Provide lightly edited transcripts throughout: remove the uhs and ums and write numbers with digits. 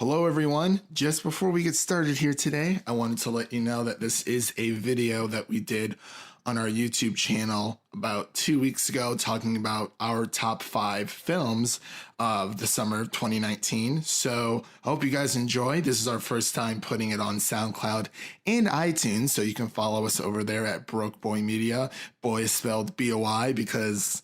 Hello everyone. Just before we get started here today, I wanted to let you know that this is a video that we did on our YouTube channel about 2 weeks ago talking about our top 5 films of the summer of 2019. So I hope you guys enjoy. This is our first time putting it on SoundCloud and iTunes, so you can follow us over there at Broke Boy Media. Boy is spelled B-O-I because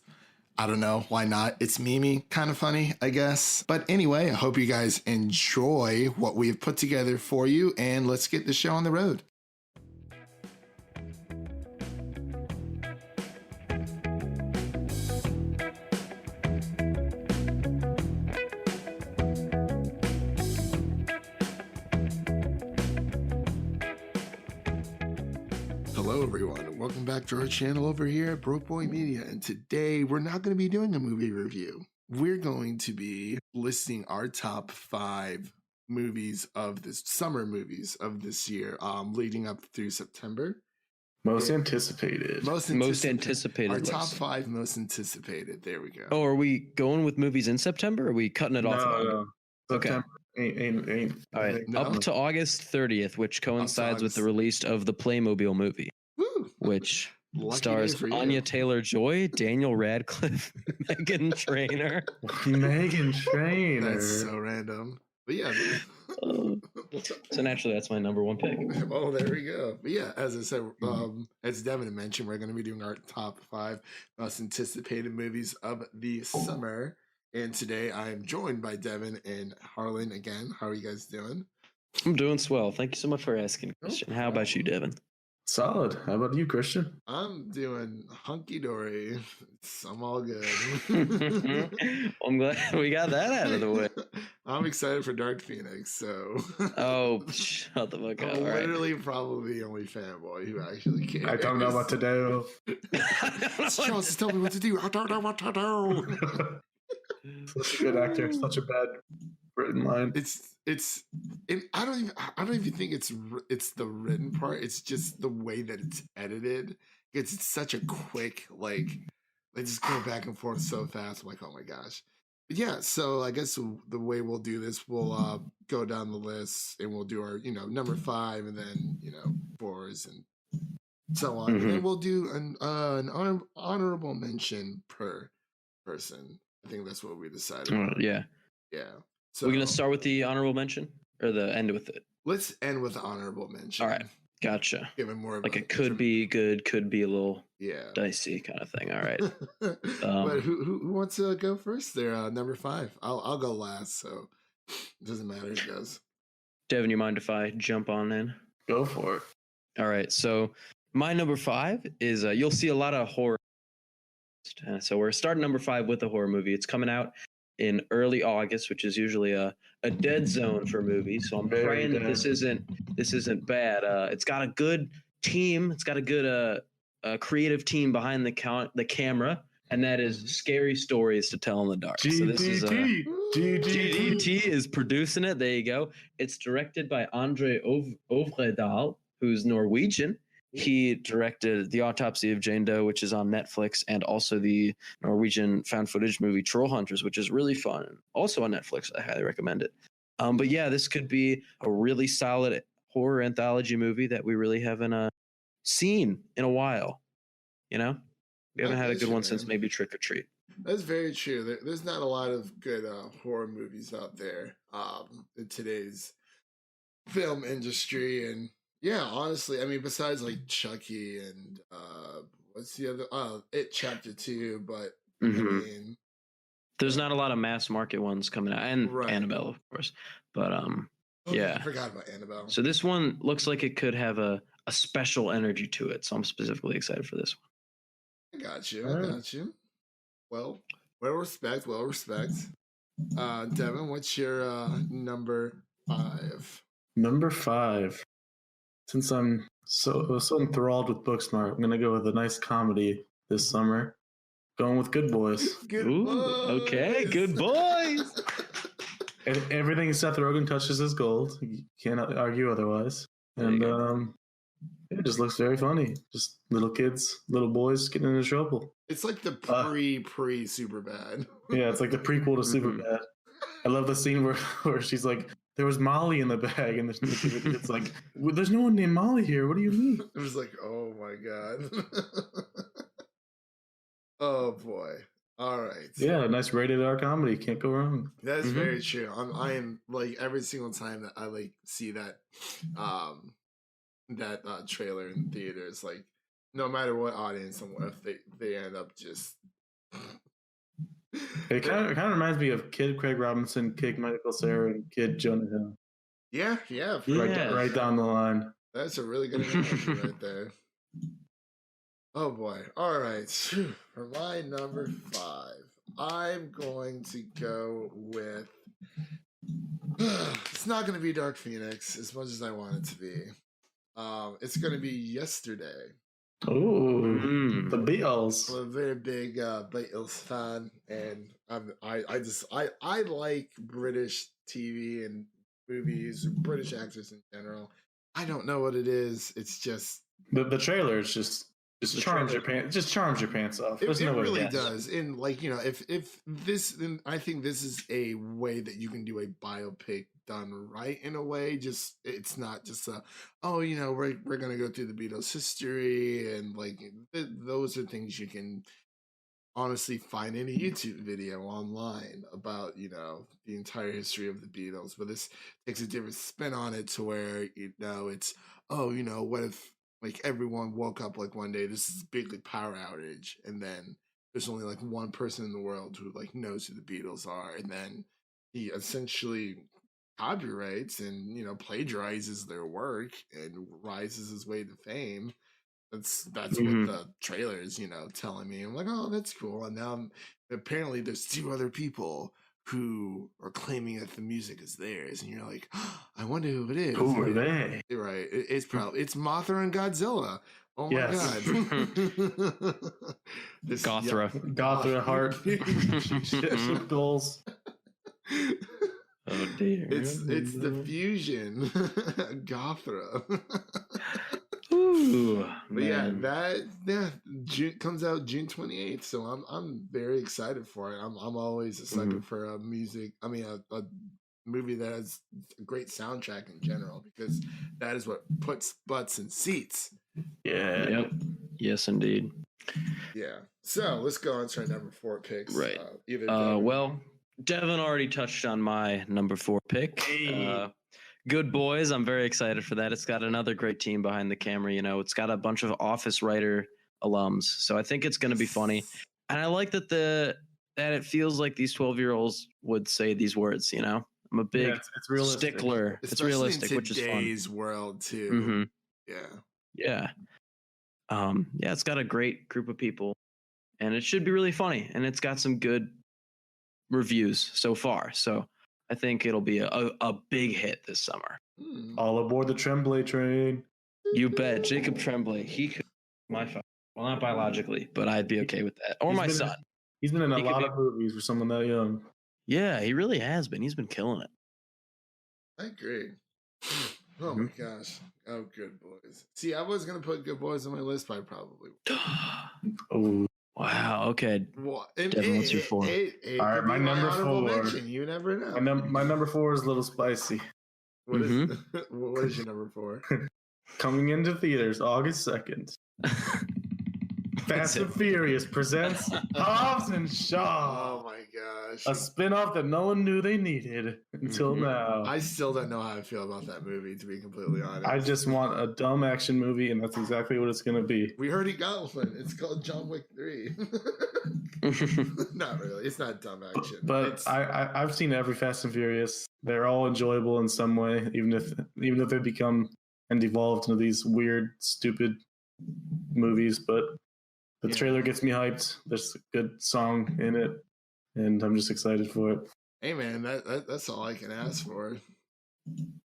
I don't know, why not? It's Mimi, kind of funny, I guess. But anyway, I hope you guys enjoy what we've put together for you, and let's get the show on the road. Hello everyone, welcome back to our channel over here at Broke Boy Media, and today we're not going to be doing a movie review. We're going to be listing our top 5 movies of this summer movies of this year, leading up through September. Most anticipated. Most anticipated. Our top 5 most anticipated. There we go. Oh, are we going with movies in September? Or are we cutting it off? No. Okay. Ain't. All right. No. Up to August 30th, which coincides with the release of the Playmobil movie. Woo! Which Lucky stars day for you. Anya Taylor-Joy, Daniel Radcliffe, Meghan Trainor. Meghan Trainor. That's so random. But yeah. So naturally, that's my number 1 pick. Oh, there we go. But yeah, as I said, as Devin mentioned, we're going to be doing our top 5 most anticipated movies of the summer. And today I am joined by Devin and Harlan again. How are you guys doing? I'm doing swell. Thank you so much for asking, Christian. How about you, Devin? Solid. How about you, Christian? I'm doing hunky-dory. I'm all good. I'm glad we got that out of the way. I'm excited for Dark Phoenix, so... Oh, shut the fuck up. I'm All right. literally probably the only fanboy who actually cares. I don't know what to do. Charles, tell me what to do. I don't know what to do. Such a good actor. Such a bad written line. I don't even think it's the written part. It's just the way that it's edited. It's such a quick, like, they just go back and forth so fast. I'm like, oh my gosh. But yeah, so I guess the way we'll do this, we'll go down the list and we'll do our, number 5 and then, 4s and so on. And then we'll do an honorable mention per person. I think that's what we decided. Yeah. Yeah. So We're going to start with the honorable mention or the end with it? Let's end with the honorable mention. All right. Gotcha. Give it more of like it could be good, could be a little yeah dicey kind of thing. All right. But who wants to go first there? Number 5. I'll go last, so it doesn't matter who goes. Devin, you mind if I jump on in? Go for it. All right. So my number 5 is you'll see a lot of horror. So we're starting number 5 with a horror movie. It's coming out in early August, which is usually a dead zone for movies. So I'm praying that this isn't bad. It's got a good team. It's got a good creative team behind the camera, and that is Scary Stories to Tell in the Dark. So this is GDT is producing it. There you go. It's directed by Andre Øvredal, who's Norwegian. He directed The Autopsy of Jane Doe, which is on Netflix, and also the Norwegian found footage movie Troll Hunters, which is really fun. Also on Netflix. I highly recommend it. But yeah, this could be a really solid horror anthology movie that we really haven't seen in a while. We haven't had a good one since maybe Trick or Treat. That's very true. There's not a lot of good horror movies out there in today's film industry. And yeah, honestly, I mean, besides like Chucky and what's the other? It Chapter 2, but I mean, there's not a lot of mass market ones coming out, and Annabelle, of course. But yeah, I forgot about Annabelle. So this one looks like it could have a special energy to it. So I'm specifically excited for this one. I got you. Well respect. Devin, what's your number 5? Number 5. Since I'm so enthralled with Booksmart, I'm gonna go with a nice comedy this summer. Going with Good Boys. Good boys. Okay, Good Boys. Everything Seth Rogen touches is gold. You can't argue otherwise. And it just looks very funny. Just little kids, little boys getting into trouble. It's like the pre Superbad. Yeah, it's like the prequel to Superbad. I love the scene where she's like, there was Molly in the bag, and it's like, well, there's no one named Molly here. What do you mean? It was like, oh my god. Oh boy. All right. Yeah, nice rated R comedy. Can't go wrong. That is very true. I am like every single time that I like see that trailer in theaters, like no matter what audience I'm with, they end up just It kind of reminds me of Kid Craig Robinson, Kid Michael Cera, and Kid Jonah Hill. Yeah. Right down the line. That's a really good analogy right there. Oh boy. All right. For my number 5, I'm going to go with it's not going to be Dark Phoenix as much as I want it to be. It's going to be Yesterday. Oh, the Beatles. I'm a very big Beatles fan, and I like British TV and movies, British actors in general. I don't know what it is. It's just the trailer is just charms your pants. Just charms your pants off. It really does. And like, you know, if this, then I think this is a way that you can do a biopic done right in a way. Just it's not just we're gonna go through the Beatles history, and like those are things you can honestly find in a YouTube video online about, you know, the entire history of the Beatles. But this takes a different spin on it to where, you know, it's what if like everyone woke up like one day, this is a big like power outage, and then there's only like one person in the world who like knows who the Beatles are, and then he essentially copyrights and, you know, plagiarizes their work and rises his way to fame. That's what the trailer is, you know, telling me. I'm like, oh, that's cool. And now apparently there's 2 other people who are claiming that the music is theirs, and you're like, oh, I wonder who it is. Who are they? Right. It's Mothra and Godzilla. Oh my god. Gothra heart. Goals. Oh dear. It's the fusion. Gothra. Ooh, but man. June comes out June 28th, so I'm very excited for it. I'm always a sucker for a movie that has a great soundtrack in general, because that is what puts butts in seats. Yeah. Yep. Yes, indeed. Yeah. So let's go on to our number 4 picks. Right. Well, Devin already touched on my number 4 pick. Hey. Good Boys. I'm very excited for that. It's got another great team behind the camera. You know, it's got a bunch of Office writer alums, so I think it's going to be funny. And I like that that it feels like these 12-year-olds would say these words. You know, I'm a big it's Especially stickler. It's realistic, which is fun. Today's world too. Mm-hmm. Yeah. Yeah. It's got a great group of people, and it should be really funny. And it's got some good reviews so far. So I think it'll be a big hit this summer. All aboard the Tremblay train. You bet. Jacob Tremblay. He could my father. Well, not biologically, but I'd be okay with that. Or my son. He's been in a lot of movies for someone that young. Yeah, he really has been. He's been killing it. I agree. Oh my gosh. Oh, Good Boys. See, I was going to put Good Boys on my list, but I probably Oh. Wow. Okay. Devin, what's your 4? All right, my number 4. You never know. My number 4 is a little spicy. What is your number 4? Coming into theaters August 2nd. Fast and Furious presents Hobbs and Shaw. Oh my gosh. A spin-off that no one knew they needed until now. I still don't know how I feel about that movie, to be completely honest. I just want a dumb action movie, and that's exactly what it's going to be. We already got one. It's called John Wick 3. Not really. It's not dumb action. But I've seen every Fast and Furious. They're all enjoyable in some way, even if they become and evolve into these weird, stupid movies. But the trailer gets me hyped. There's a good song in it, and I'm just excited for it. Hey man, that's all I can ask for.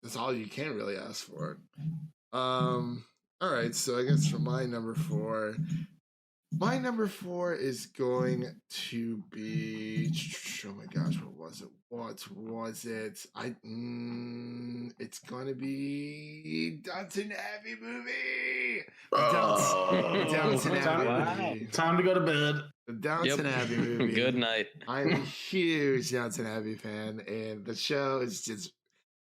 That's all you can really ask for. All right, so I guess for my number 4 is going to be, oh my gosh, what was it? It's going to be Downton Abbey movie. Downton Abbey movie. Time to go to bed. The Downton Abbey movie. Good night. I'm a huge Downton Abbey fan, and the show is just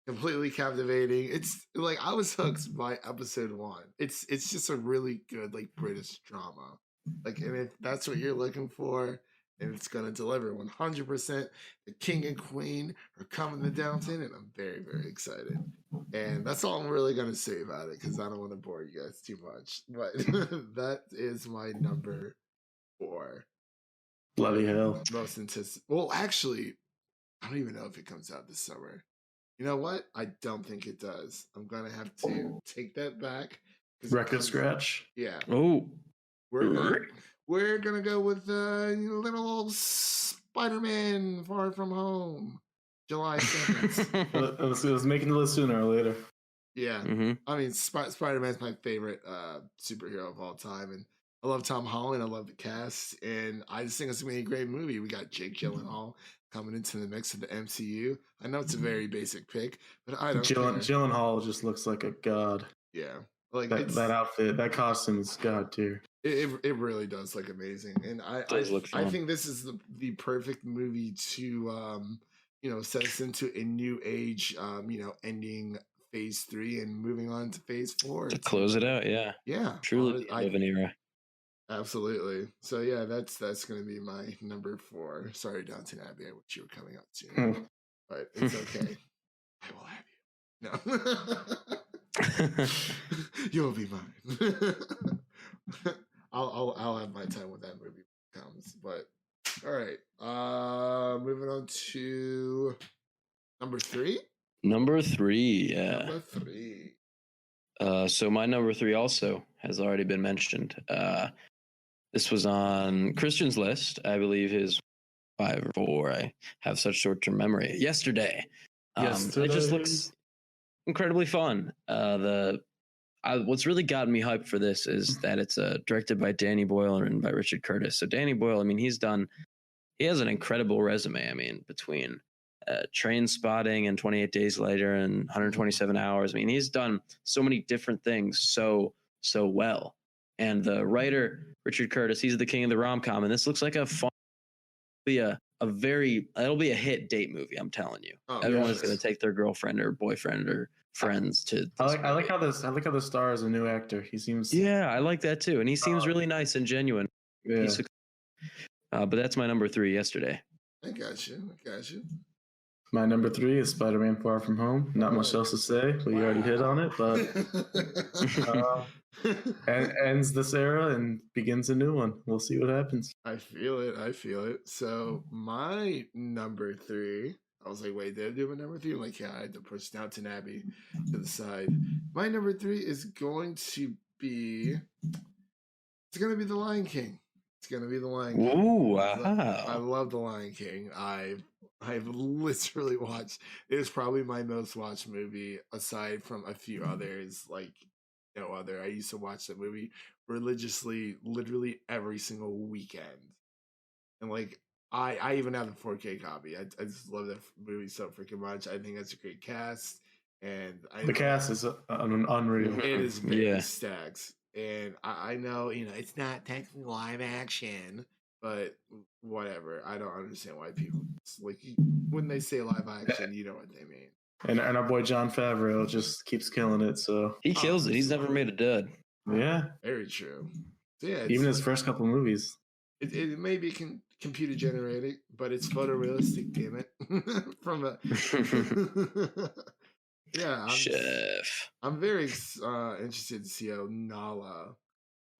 completely captivating. It's like I was hooked by episode 1. It's just a really good like British drama. Like, and if that's what you're looking for, and it's gonna deliver 100%. The king and queen are coming to Downton, and I'm very very excited. And that's all I'm really gonna say about it because I don't want to bore you guys too much. But that is my number 4. Bloody hell. Most anticipated. Well, actually, I don't even know if it comes out this summer. You know what? I don't think it does. I'm gonna have to take that back. Record scratch. Yeah. Oh, We're gonna go with little Spider-Man Far From Home, July 7th. It was making the list sooner or later. Yeah. Mm-hmm. I mean, Spider-Man's my favorite superhero of all time, and I love Tom Holland. I love the cast, and I just think it's gonna be a great movie. We got Jake Gyllenhaal coming into the mix of the MCU. I know it's a very basic pick, but I don't care. Gyllenhaal just looks like a god. Yeah, like that outfit, that costume is god tier. It really does look amazing, and I think this is the perfect movie to set us into a new age. Ending phase 3 and moving on to phase 4 to close it out. Yeah, truly live an era. Absolutely. So yeah, that's going to be my number 4. Sorry, Downton Abbey, what you were coming up to, but it's okay. I will have you. No, you'll be mine. I'll have my time when that movie comes. But all right, moving on to number 3. Number 3, yeah. Number 3. So my number 3 also has already been mentioned. This was on Christian's list. I believe his 5 or 4. I have such short-term memory. Yesterday. It just looks incredibly fun. What's really gotten me hyped for this is that it's directed by Danny Boyle and by Richard Curtis. So Danny Boyle, I mean, he has an incredible resume. I mean, between Train Spotting and 28 Days Later and 127 Hours. I mean, he's done so many different things so well. And the writer, Richard Curtis, he's the king of the rom-com. And this looks like a fun, it'll be a hit date movie, I'm telling you. Everyone's going to take their girlfriend or boyfriend or friends to I like how the star is a new actor. He seems I like that too. And he seems really nice and genuine. Yeah. But that's my number 3 yesterday. I got you. My number 3 is Spider-Man Far From Home. Not much else to say. We already hit on it, but ends this era and begins a new one. We'll see what happens. I feel it. So my number 3, I was like, wait, did I do my number 3? I'm like, yeah, I had to push Downton Abbey to the side. My number 3 is going to be The Lion King. It's going to be The Lion King. Ooh, wow. I love The Lion King. I've literally watched. It is probably my most watched movie, aside from a few others. Like no other. I used to watch that movie religiously, literally every single weekend. And like I even have the 4K copy. I just love that movie so freaking much. I think that's a great cast, and the cast is unreal. It is very stacked, and I know it's not technically live action. But whatever, I don't understand why people like when they say live action, you know what they mean. And our boy Jon Favreau just keeps killing it. So he kills it. He's never made a dud. Yeah, very true. So yeah, even his first couple movies. It may be computer generated, but it's photorealistic. Damn it! From a yeah, I'm very interested to see how Nala.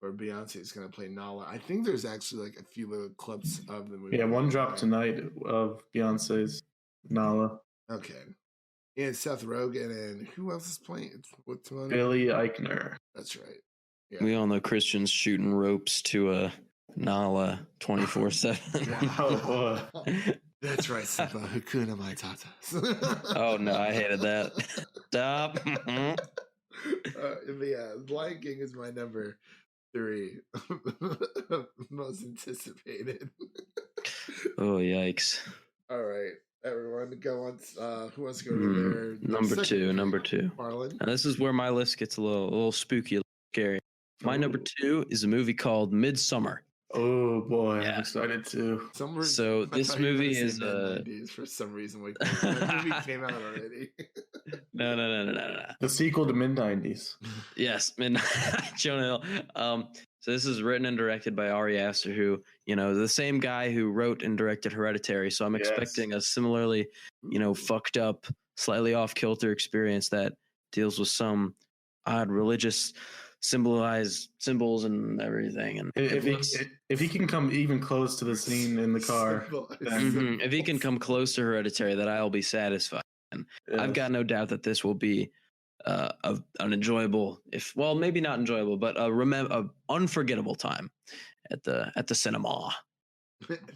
Or Beyonce is going to play Nala. I think there's actually like a few little clips of the movie. Yeah, one dropped tonight of Beyonce's Nala. Okay. And Seth Rogen and who else is playing? What's on Billy Eichner. That's right. Yeah. We all know Christian's shooting ropes to a Nala 24/7. Oh boy. That's right, Simba. Hakuna Matata. Oh no, I hated that. Stop. Yeah, Lion King is my number 3 most anticipated. Oh yikes! All right, everyone, go on. Who wants to go to their number two? Marlon. Now, this is where my list gets a little spooky, a little scary. My number 2 is a movie called Midsummer. Oh boy, Yeah. I'm excited too. So this movie is mid-90s for some reason. Like that movie came out already. no. The sequel to mid '90s. Yes, Midnight Jonah Hill. So this is written and directed by Ari Aster, who, the same guy who wrote and directed Hereditary. So I'm Yes. expecting a similarly, fucked up, slightly off kilter experience that deals with some odd religious symbols and everything. And if he can come even close to the scene in the car, then if he can come close to Hereditary, that I'll be satisfied. And I've got no doubt that this will be an enjoyable, maybe not enjoyable, but a unforgettable time at the cinema.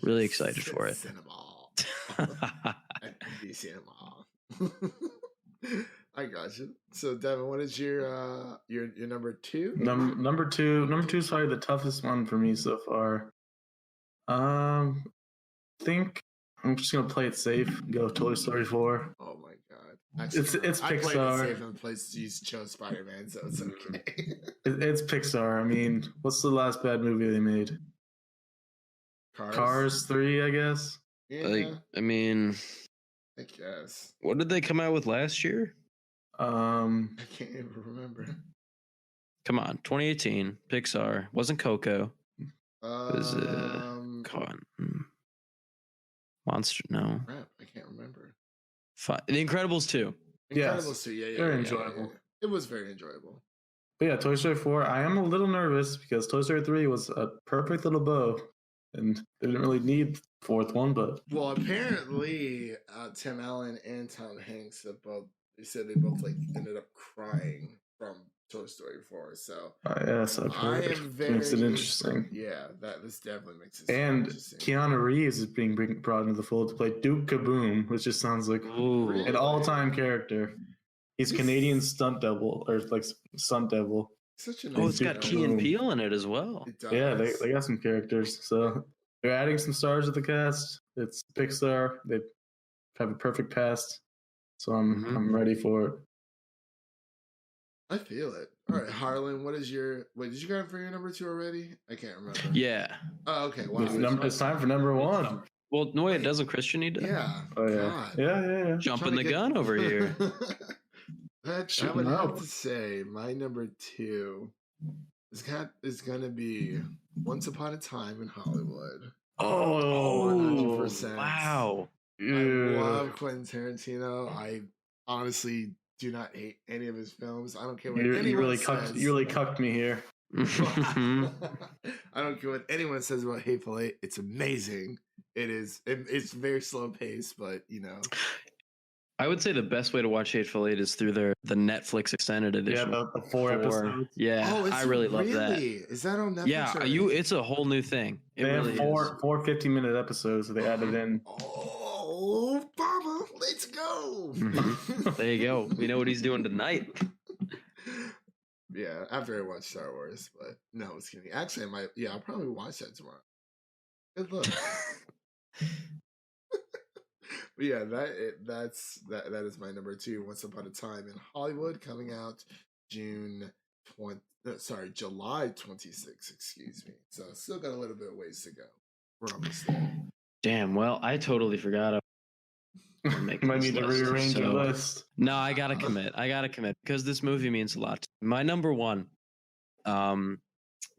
Really excited for it. Cinema. At the cinema. I got you. So Devin, what is your number two? Number two is probably the toughest one for me so far. Think I'm just gonna play it safe. Go Toy Story 4. Oh my god! Actually, it's I Pixar. played it safe and place you chose Spider-Man, so it's okay. It's Pixar. I mean, what's the last bad movie they made? Cars 3, I guess. Yeah, I mean, I guess. What did they come out with last year? I can't even remember. Come on, 2018, Pixar. Wasn't Coco. It was Monster. No. Crap, I can't remember. The Incredibles 2. Incredibles 2, yeah. Very enjoyable. Yeah. It was very enjoyable. But yeah, Toy Story 4, I am a little nervous because Toy Story 3 was a perfect little bow. And they didn't really need fourth one, but... Well, apparently, Tim Allen and Tom Hanks they said they both ended up crying from Toy Story 4. So yes, I've heard. Makes it interesting. Yeah, this definitely makes it interesting. Keanu Reeves is being brought into the fold to play Duke Kaboom, which just sounds like an all-time character. He's Canadian stunt devil, stunt devil. Such a nice it's got Key and Peele in it as well. It does. Yeah, they got some characters. So they're adding some stars to the cast. It's Pixar. They have a perfect cast. So I'm ready for it. I feel it. All right, Harlan, did you go for your number 2 already? I can't remember. Yeah. Oh, okay. Wow. It's time for number 1. Well, no, wait, doesn't Christian need to? Yeah. Oh, yeah. Yeah. Jumping the gun over here. I would have to say my number 2 is going to be Once Upon a Time in Hollywood. Oh, 100%. Wow. I love Quentin Tarantino. I honestly do not hate any of his films. I don't care what anyone says. You really cucked me here. I don't care what anyone says about Hateful Eight. It's amazing. It's very slow paced, but I would say the best way to watch Hateful Eight is through the Netflix extended edition. Yeah, the 4 episodes. Yeah, I really love that. Is that on Netflix? Yeah, it's a whole new thing. They have four 15-minute episodes that they added in. Oh, Baba, let's go. There you go. We know what he's doing tonight. Yeah, after I watch Star Wars, but no, I was kidding. Actually, I'll probably watch that tomorrow. Good luck. But yeah, that is my number 2. Once Upon a Time in Hollywood, coming out July 26th. Excuse me. So still got a little bit of ways to go. We're almost there. Damn. Well, I totally forgot. Might need to rearrange your list. No, I gotta commit because this movie means a lot to me. My number 1.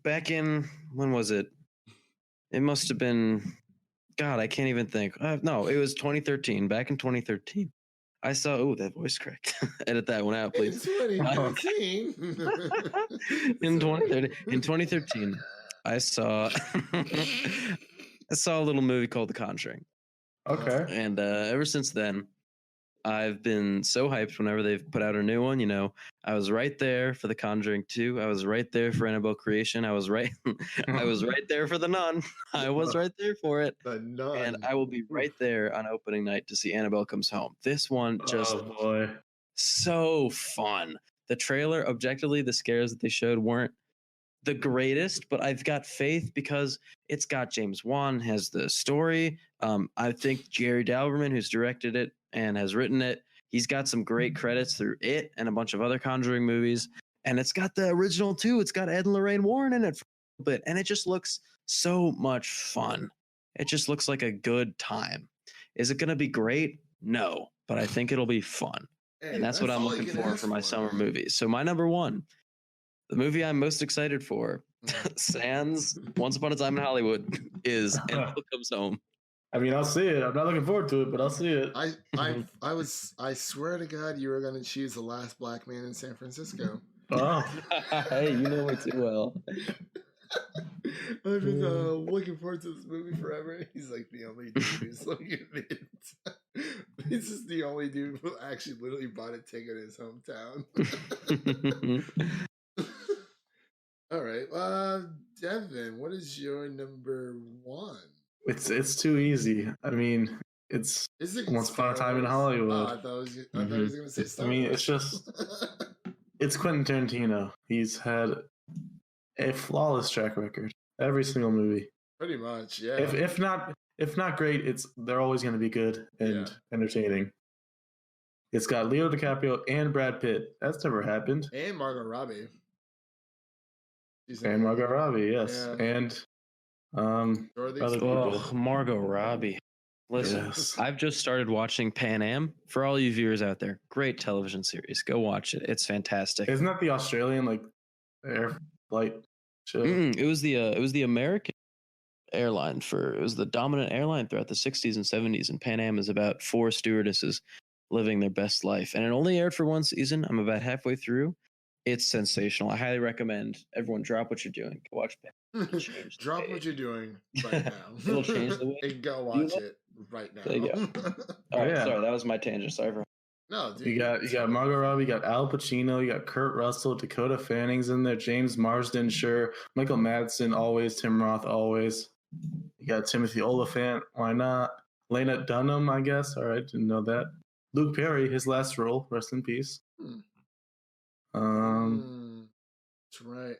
Back in when was it? It must have been. God, I can't even think. No, it was 2013. Back in 2013, I saw. Oh, that voice cracked. Edit that one out, please. 2013. In 2013, I saw. I saw a little movie called The Conjuring. Okay. And ever since then, I've been so hyped whenever they've put out a new one. I was right there for The Conjuring 2. I was right there for Annabelle Creation. I was right there for The Nun. I was right there for it. The Nun. And I will be right there on opening night to see Annabelle Comes Home. This one just so fun. The trailer, objectively, the scares that they showed weren't the greatest, but I've got faith because it's got James Wan has the story. I think Jerry Dalberman, who's directed it and has written it, he's got some great credits through it and a bunch of other Conjuring movies. And it's got the original too. It's got Ed and Lorraine Warren in it for a little bit, and it just looks So much fun. It just looks like a good time. Is it going to be great? No, but I think it'll be fun. Hey, And that's what I'm all you looking can for ask my summer man. movies. So my number one, the movie I'm most excited for, sans Once Upon a Time in Hollywood, is Uncle Comes Home. I mean, I'll see it. I'm not looking forward to it, but I'll see it. I swear to God, you were gonna choose The Last Black Man in San Francisco. Oh, Hey, you know me too well. I've been looking forward to this movie forever. He's like the only dude who's looking at it. This is the only dude who actually literally bought a ticket in his hometown. All right, Devin, what is your number one? it's too easy. I mean, it's Once Upon a Time in Hollywood. I thought he was gonna say Star I mean, Wars. it's just it's Quentin Tarantino. He's had a flawless track record. Every single movie. Pretty much, yeah. If not great, they're always going to be good and entertaining. It's got Leo DiCaprio and Brad Pitt. That's never happened. And Margot Robbie. And Margot Robbie, yes. Yeah. And other people. Margot Robbie. Listen, yes. I've just started watching Pan Am. For all you viewers out there, great television series. Go watch it. It's fantastic. Isn't that the Australian air flight show? It was the American airline it was the dominant airline throughout the 60s and 70s, and Pan Am is about 4 stewardesses living their best life. And it only aired for 1 season. I'm about halfway through. It's sensational. I highly recommend everyone drop what you're doing. Go watch Pan Am. Drop what you're doing right now. It'll change the way. And go watch it right now. There you go. All right, sorry, that was my tangent. Sorry for. No, dude. You got Margot Robbie, you got Al Pacino, you got Kurt Russell, Dakota Fanning's in there, James Marsden, sure, Michael Madsen, always, Tim Roth, always. You got Timothy Olyphant, why not? Lena Dunham, I guess. All right, didn't know that. Luke Perry, his last role, rest in peace. That's right.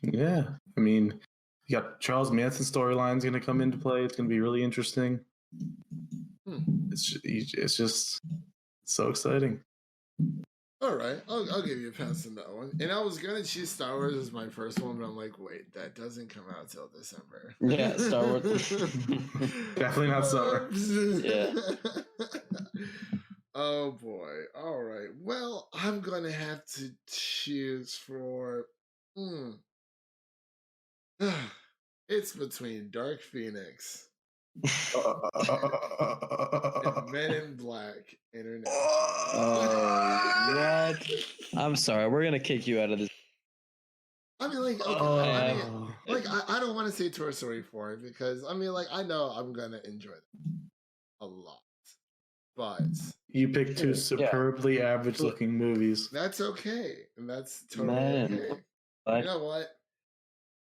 Yeah, I mean, you got Charles Manson storylines going to come into play. It's going to be really interesting. It's just so exciting. All right, I'll give you a pass on that one. And I was gonna choose Star Wars as my first one, but I'm like, wait, that doesn't come out till December. Yeah, Star Wars. Definitely not summer. Yeah. Oh boy. All right. Well, I'm gonna have to choose for. It's between Dark Phoenix. And Men in Black International. What? I'm sorry. We're gonna kick you out of this. I mean, like, okay, I don't want to say Toy Story 4 because I mean, like, I know I'm gonna enjoy them a lot, but you picked 2 superbly average-looking movies. That's okay, and that's totally okay. You know what?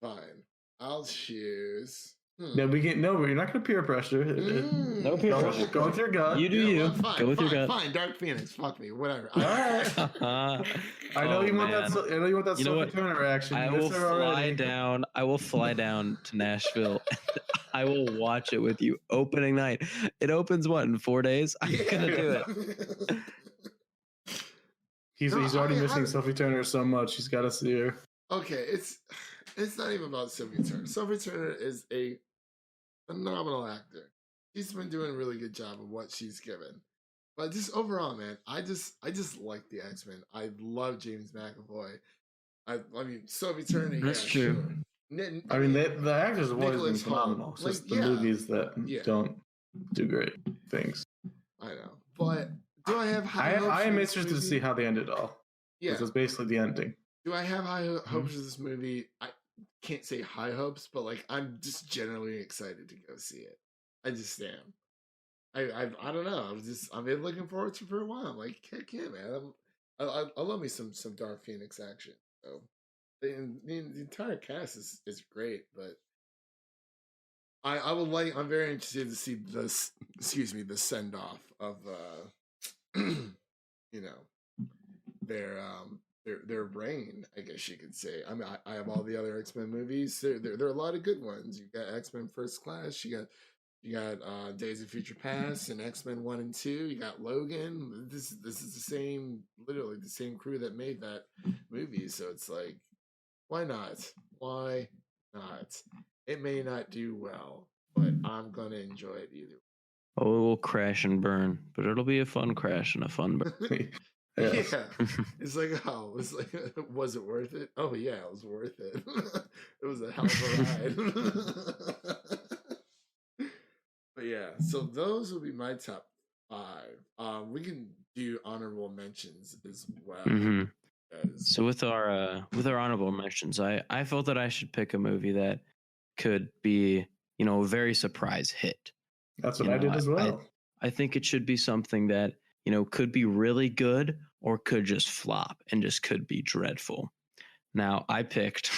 Fine, I'll choose. No, you're not going to peer pressure. No peer pressure. Go with your gut. You do you. Fine, go with your gut. Fine, Dark Phoenix. Fuck me. Whatever. All right. I know you want that. I know you want that Sophie Turner reaction. I will fly down. I will fly down to Nashville. I will watch it with you. Opening night. It opens in 4 days? I'm gonna do it. He's already missing Sophie Turner so much. He's got to see her. Okay, it's not even about Sophie Turner. Sophie Turner is a phenomenal actor. She's been doing a really good job of what she's given. But just overall, man, I just like the X-Men. I love James McAvoy. I mean, Sophie Turner. That's true. Sure. I mean, the actors have always been phenomenal. It's just the movies that don't do great things. I know, but do I have high hopes? I am interested to see how they end it all. Yeah, because it's basically the ending. Do I have high hopes for this movie? I can't say high hopes, but like I'm just generally excited to go see it. I just am. I don't know. I've been looking forward to it for a while. I'm like, heck yeah, man. I love me some Dark Phoenix action. So the entire cast is great, but I'm very interested to see this. Excuse me, the send off of their brain, I guess you could say. I mean, I have all the other X-Men movies. There are a lot of good ones. You got X-Men First Class. You got Days of Future Past and X-Men 1 and 2. You got Logan. This is literally the same crew that made that movie. So it's like, why not? Why not. It may not do well, but I'm gonna enjoy it either. Oh, it will crash and burn, but it'll be a fun crash and a fun burn. Yeah. It's like, oh, it's like, was it worth it? Oh yeah, it was worth it. It was a hell of a ride. But yeah, so those will be my top 5. We can do honorable mentions as well. Mhm. So with our honorable mentions, I felt that I should pick a movie that could be, a very surprise hit. That's what I did as well. I think it should be something that, could be really good or could just flop and just could be dreadful. Now, I picked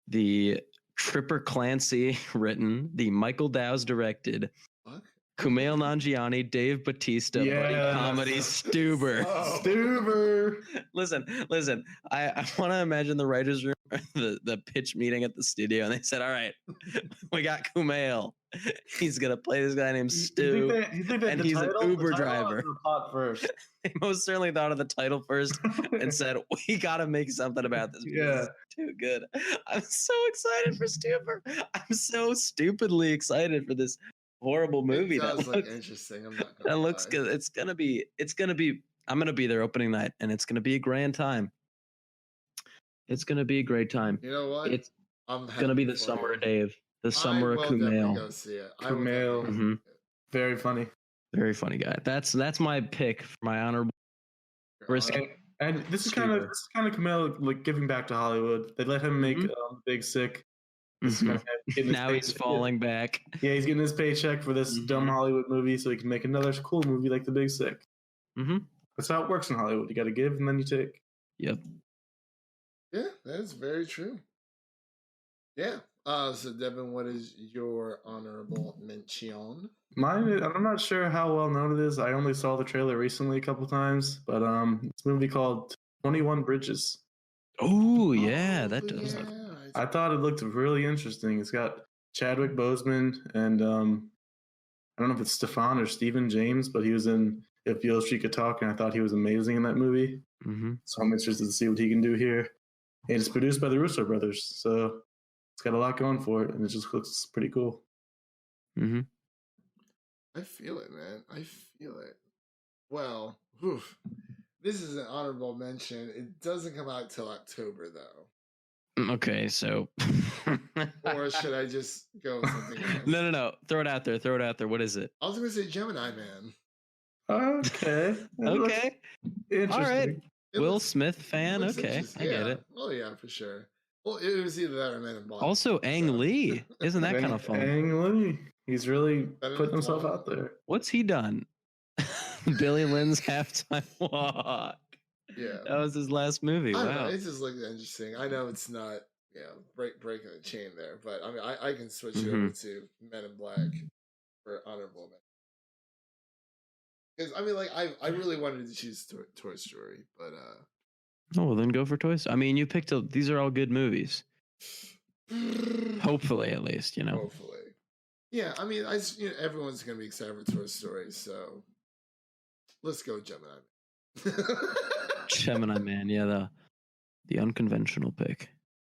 the Tripper Clancy written, the Michael Dow's directed, What? Kumail Nanjiani, Dave Bautista buddy comedy Stuber. Oh. Stuber. Listen. I want to imagine the writers' room, the pitch meeting at the studio, and they said, "All right, we got Kumail. He's gonna play this guy named Stu, and he's an Uber driver." The plot first. They most certainly thought of the title first and said, "We got to make something about this. Yeah, it's too good." I'm so excited for Stuber. I'm so stupidly excited for this horrible movie. It does look interesting. I'm not gonna that looks lie. good. It's gonna be. I'm gonna be there opening night, and it's gonna be a grand time. It's gonna be a great time. You know what? It's I'm gonna be the summer of Dave, the summer of Kumail. Go see it. Kumail. Very funny. Very funny guy. That's my pick for my honorable. And this is kind of Kumail like giving back to Hollywood. They let him make Big Sick. Now he's falling back. Yeah, he's getting his paycheck for this dumb Hollywood movie, so he can make another cool movie like The Big Sick. That's how it works in Hollywood. You got to give and then you take. Yep. Yeah, that's very true. Yeah. So Devin, what is your honorable mention? Mine, I'm not sure how well known it is. I only saw the trailer recently a couple times, but it's a movie called 21 Bridges. Oh yeah, that does. Yeah. I thought it looked really interesting. It's got Chadwick Boseman and I don't know if it's Stefan or Stephen James, but he was in If Beale Street Could Talk, and I thought he was amazing in that movie. So I'm interested to see what he can do here. And it's produced by the Russo brothers, so it's got a lot going for it, and it just looks pretty cool. I feel it, man. I feel it. Well, this is an honorable mention. It doesn't come out till October, though. Okay, so. Or should I just go with something else? No. Throw it out there. What is it? I was going to say Gemini Man. Okay. Okay. Interesting. All right. Will Smith fan? Okay, I get it. Oh, yeah, for sure. Well, it was either that or Men in Black. Also, Ang Lee. Isn't that kind of fun? Ang Lee. He's really putting himself out there. What's he done? Billy Lynn's Halftime Walk. Yeah. That was his last movie. I don't Wow. know, it just looked interesting. I know it's not, breaking the chain there, but I mean, I can switch it over to Men in Black for honorable mention. Because I mean, like, I really wanted to choose Toy Story, but Oh, well, then go for Toy Story. I mean, you picked these are all good movies. Hopefully, at least, Hopefully. Yeah, I mean, everyone's gonna be excited for Toy Story, so let's go Gemini. Gemini Man, yeah, the unconventional pick.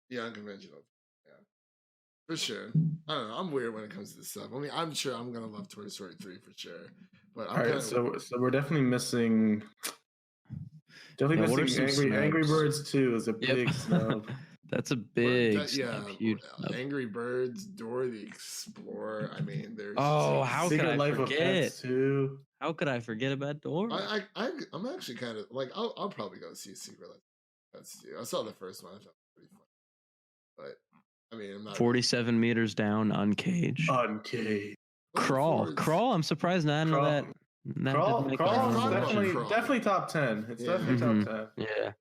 Yeah, unconventional. Yeah, for sure. I don't know. I'm weird when it comes to this stuff. I mean, I'm sure I'm gonna love Toy Story 3 for sure. But all right, so we're definitely missing. Angry Birds 2 is a big snub. That's a big huge snub. Angry Birds, Dora the Explorer. I mean, there's how could I Life forget? Of too. How could I forget about Dora? I'm actually kind of like I'll probably go see Secret Life of Pets too. I saw the first one. I thought it was pretty funny. But I mean, I'm not 47 meters down, uncaged. Crawl. I'm surprised none of that. Crawl, definitely top 10. It's definitely top 10. Yeah,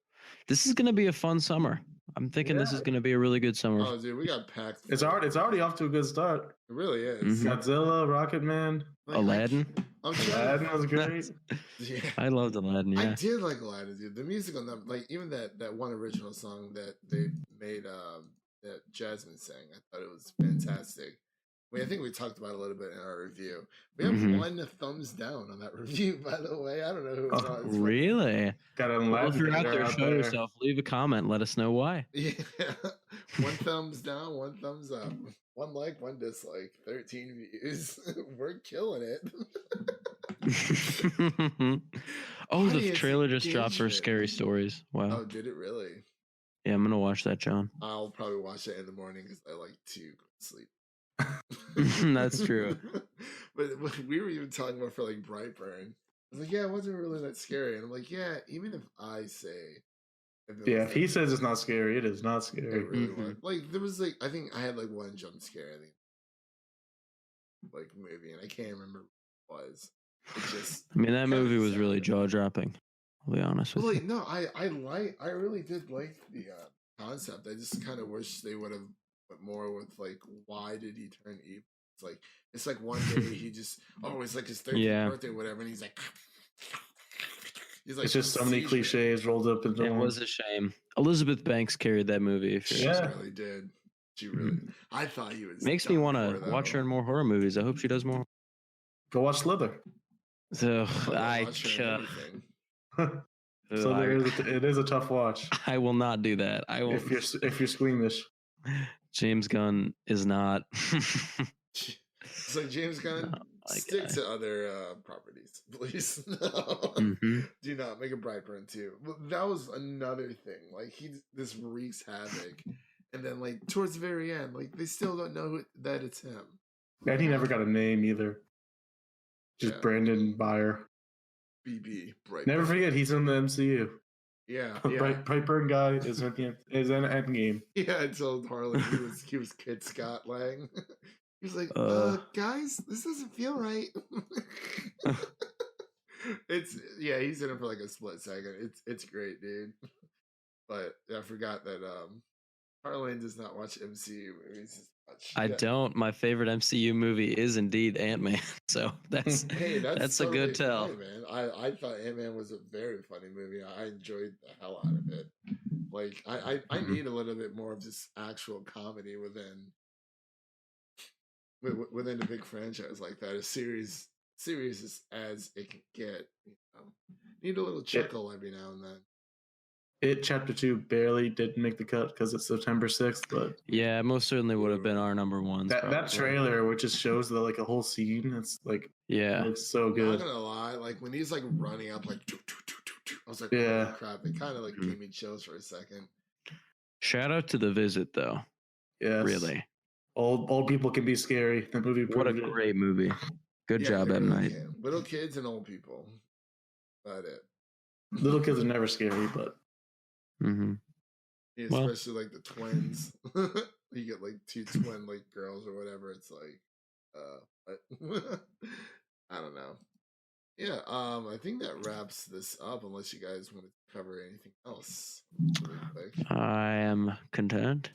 this is gonna be a fun summer. I'm thinking this is gonna be a really good summer. Oh, dude, we got packed. It's already off to a good start. It really is. Godzilla, Rocket Man, Aladdin. Aladdin was great. Yeah, I loved Aladdin. Yeah, I did like Aladdin, dude. The music on that, like even that one original song that they made, that Jasmine sang. I thought it was fantastic. I think we talked about it a little bit in our review. We have one thumbs down on that review, by the way. I don't know who it was. Really? Got if you're out there, show yourself. Leave a comment. Let us know why. Yeah. One thumbs down, one thumbs up. One like, one dislike. 13 views. We're killing it. Oh, the Audience trailer just dropped for engagement. Scary Stories. Wow. Oh, did it really? Yeah, I'm gonna watch that, John. I'll probably watch it in the morning because I like to sleep. That's true. But we were even talking about for like Brightburn. I was like, yeah, it wasn't really that scary. And I'm like, yeah, even if I say, If he says it's not scary, it is not it scary. really was. Like there was like I think I had like one jump scare. I think like movie, and I can't remember what it was. It just. I mean, that kinda movie was really sounded- jaw dropping. I'll be honest with Well, you. like no, I really did like the concept. I just kind of wish they would have went more with like why did he turn evil? It's like one day he just it's like his 13th Yeah. birthday or whatever, and he's like It's just so many seizure. cliches rolled up into It one. was a shame. Elizabeth Banks carried that movie. If She you're Yeah. really did. She really. I thought he was. Makes me done want for, to watch her in more horror movies. I hope she does more. Go watch Slither. So I'm gonna I, watch her in anything. It is a tough watch I will not do that. I will. if you're squeamish. James Gunn is not. So James Gunn, my stick guy. to other properties, please. No. Mhm. Do not make a Brightburn 2. Well, that was another thing. Like this wreaks havoc, and then like towards the very end, like they still don't know that it's him. And he never got a name either. Just Yeah. Brandon Beyer. BB Brightburn. Never forget, he's in the MCU. Yeah, Brightburn guy is in Endgame. Yeah, I told Harlan he was Kid Scott Lang. He was like, guys, this doesn't feel right. He's in it for like a split second. It's great, dude. But I forgot that Harlan does not watch MCU movies as much. I don't. My favorite MCU movie is indeed Ant-Man. So that's Hey, that's a totally good tell. fine, man. I thought Ant-Man was a very funny movie. I enjoyed the hell out of it. Like I need a little bit more of just actual comedy within a big franchise like that. A serious as it can get. Need a little chuckle every now and then. It Chapter 2 barely didn't make the cut because it's September 6th, but Yeah, most certainly would have been our number one. that trailer, which just shows the like a whole scene, it's like Yeah, it looks so I'm good. not gonna lie, like when he's like running up like I was like, Yeah. holy crap, it kind of like gave me chills for a second. shout out to The Visit though. Yes. Really, Old people can be scary. The movie what a proved it. great movie. Good Yeah, job, they M. really Night. can. Little kids and old people. About it. Little kids are never scary, but Mm-hmm. Yeah, Well- especially like the twins. You get like two twin like girls or whatever. It's like, what? I don't know. Yeah, I think that wraps this up. Unless you guys want to cover anything else, really quick. I am content.